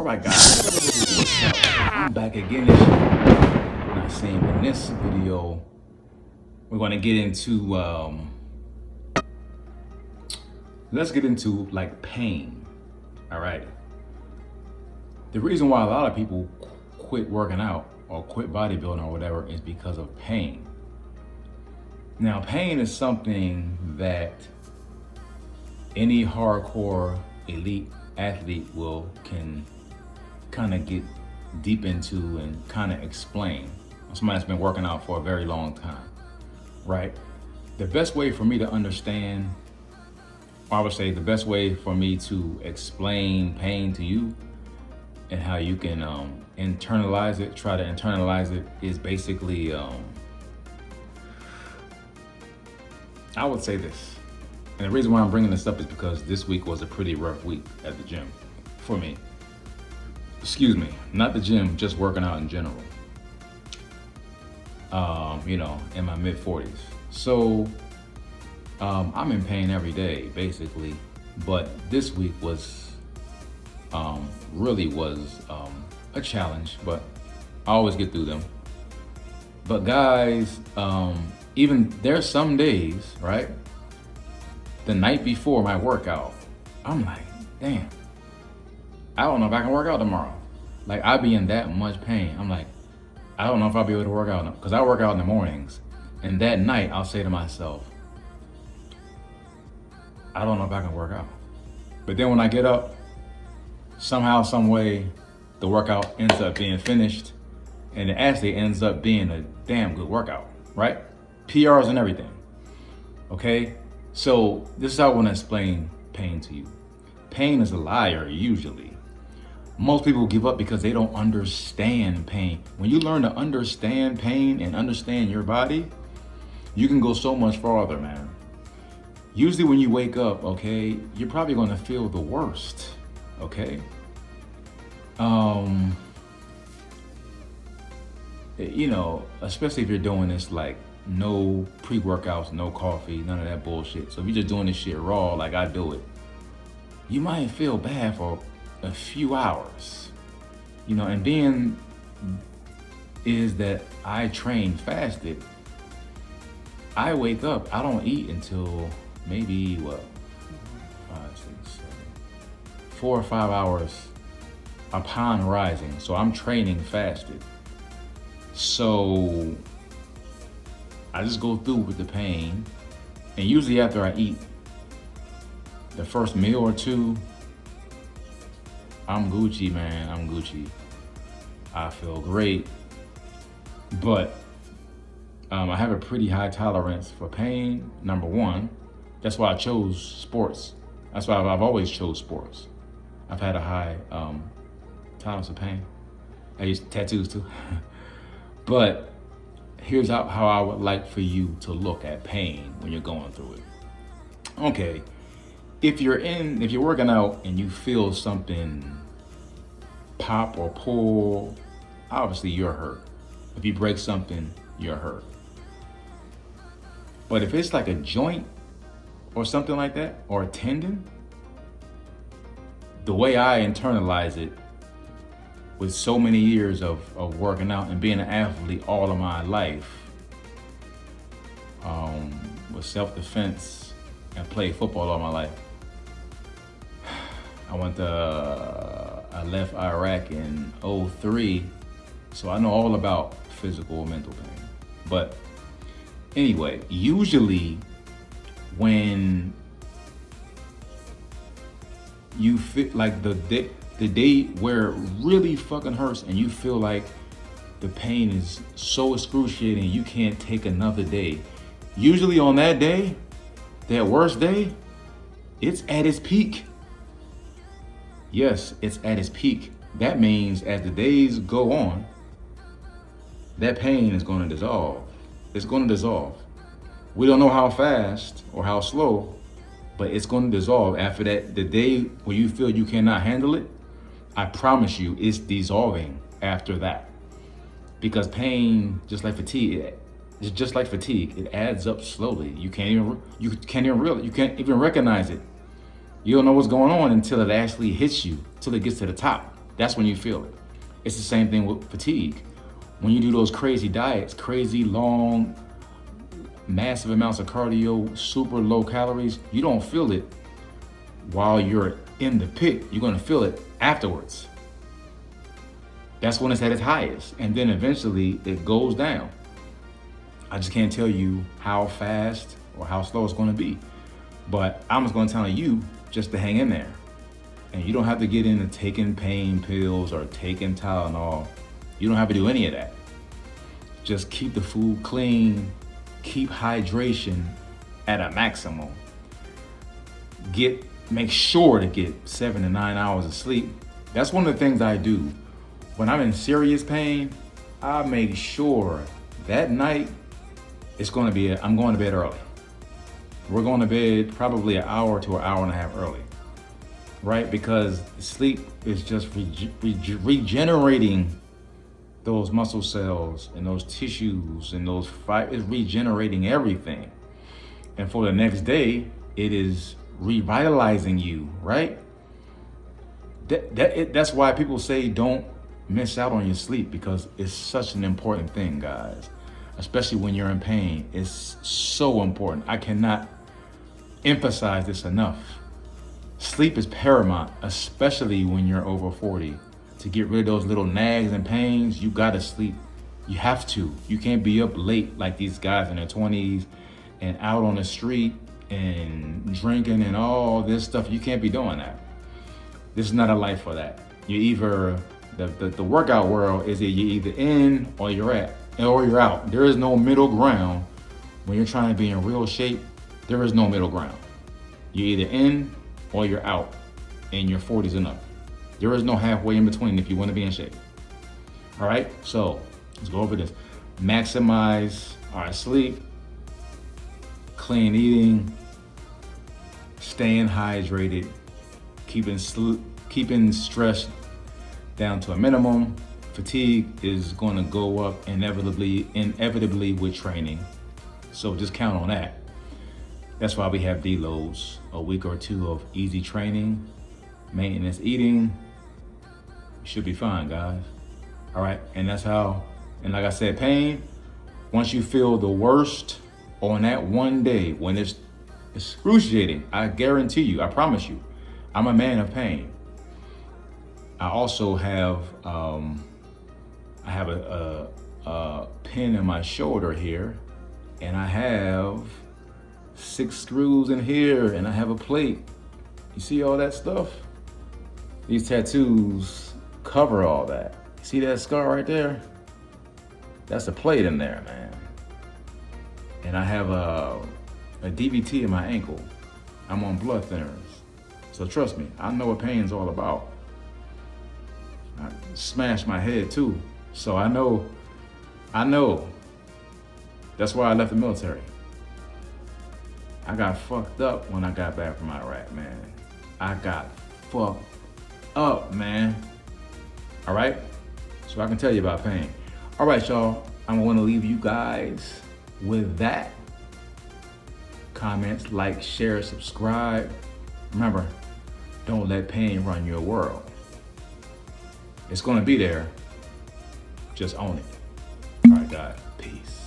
All right, guys, what's up? I'm back again. This year. Not saying in this video, we're going to get into let's get into like pain. All right. The reason why a lot of people quit working out or quit bodybuilding or whatever is because of pain. Now, pain is something that any hardcore elite athlete can kind of get deep into and kind of explain. Somebody that's been working out for a very long time, right? The best way for me to understand, I would say the best way for me to explain pain to you and how you can internalize it, try to internalize it, is basically, I would say this. And the reason why I'm bringing this up is because this week was a pretty rough week at the gym for me. Excuse me, not the gym, just working out in general. In my mid 40s. So I'm in pain every day, basically. But this week was really was a challenge, but I always get through them. But guys, even there's some days, right? The night before my workout, I'm like, damn, I don't know if I can work out tomorrow. Like, I be in that much pain. I'm like, I don't know if I'll be able to work out, because I work out in the mornings. And that night, I'll say to myself, I don't know if I can work out. But then when I get up, somehow, some way, the workout ends up being finished, and it actually ends up being a damn good workout, right? PRs and everything, okay? So this is how I want to explain pain to you. Pain is a liar, usually. Most people give up because they don't understand pain. When you learn to understand pain and understand your body, you can go so much farther, man. Usually when you wake up, okay, you're probably going to feel the worst, okay? Especially if you're doing this like no pre-workouts, no coffee, none of that bullshit. So if you're just doing this shit raw like I do it, you might feel bad for a few hours. And being is that I train fasted. I wake up, I don't eat until maybe 4 or 5 hours upon rising. So I'm training fasted. So I just go through with the pain, and usually after I eat the first meal or two, I'm Gucci, man. I'm Gucci. I feel great, but I have a pretty high tolerance for pain. Number one, that's why I chose sports. That's why I've always chose sports. I've had a high tolerance of pain. I use tattoos too. But here's how I would like for you to look at pain when you're going through it. Okay, if you're working out and you feel something pop or pull, obviously you're hurt. If you break something, you're hurt. But if it's like a joint or something like that, or a tendon, the way I internalize it, with so many years of working out and being an athlete all of my life, with self-defense and played football all my life. I left Iraq in 2003, so I know all about physical and mental pain. But anyway, usually when you feel like the day where it really fucking hurts and you feel like the pain is so excruciating you can't take another day. Usually on that day, that worst day, it's at its peak. Yes, it's at its peak. That means as the days go on, that pain is going to dissolve. It's going to dissolve. We don't know how fast or how slow, but it's going to dissolve. After that, the day when you feel you cannot handle it, I promise you, it's dissolving after that. Because pain, just like fatigue, it adds up slowly. You can't even recognize it. You don't know what's going on until it actually hits you, till it gets to the top. That's when you feel it. It's the same thing with fatigue. When you do those crazy diets, crazy long, massive amounts of cardio, super low calories, you don't feel it while you're in the pit. You're gonna feel it afterwards. That's when it's at its highest. And then eventually it goes down. I just can't tell you how fast or how slow it's gonna be. But I'm just gonna tell you just to hang in there. And you don't have to get into taking pain pills or taking Tylenol. You don't have to do any of that. Just keep the food clean, keep hydration at a maximum. Make sure to get 7 to 9 hours of sleep. That's one of the things I do. When I'm in serious pain, I make sure that night I'm going to bed early. We're going to bed probably an hour to an hour and a half early, right? Because sleep is just regenerating those muscle cells and those tissues and it's regenerating everything. And for the next day, it is revitalizing you, right? That's why people say don't miss out on your sleep, because it's such an important thing, guys. Especially when you're in pain, it's so important. I cannot emphasize this enough. Sleep is paramount, especially when you're over 40. To get rid of those little nags and pains, you gotta sleep. You have to. You can't be up late like these guys in their 20s and out on the street and drinking and all this stuff. You can't be doing that. This is not a life for that. You either, the workout world is that you're either in or you're out. There is no middle ground. When you're trying to be in real shape, there is no middle ground. You're either in or you're out in your 40s and up. There is no halfway in between if you want to be in shape. All right, so let's go over this. Maximize our sleep, clean eating, staying hydrated, keeping stress down to a minimum. Fatigue is going to go up inevitably with training. So just count on that. That's why we have deloads, a week or two of easy training, maintenance eating. You should be fine, guys. All right, and that's how, and like I said, pain, once you feel the worst on that one day when it's excruciating, I guarantee you, I promise you, I'm a man of pain. I also have, I have a pin in my shoulder here, and I have 6 screws in here, and I have a plate. You see all that stuff? These tattoos cover all that. See that scar right there? That's a plate in there, man. And I have a DVT in my ankle. I'm on blood thinners. So trust me, I know what pain's all about. I smashed my head too. So I know. That's why I left the military. I got fucked up when I got back from Iraq, man. I got fucked up, man. All right? So I can tell you about pain. All right, y'all. I'm going to leave you guys with that. Comments, like, share, subscribe. Remember, don't let pain run your world. It's going to be there. Just own it. All right, guys. Peace.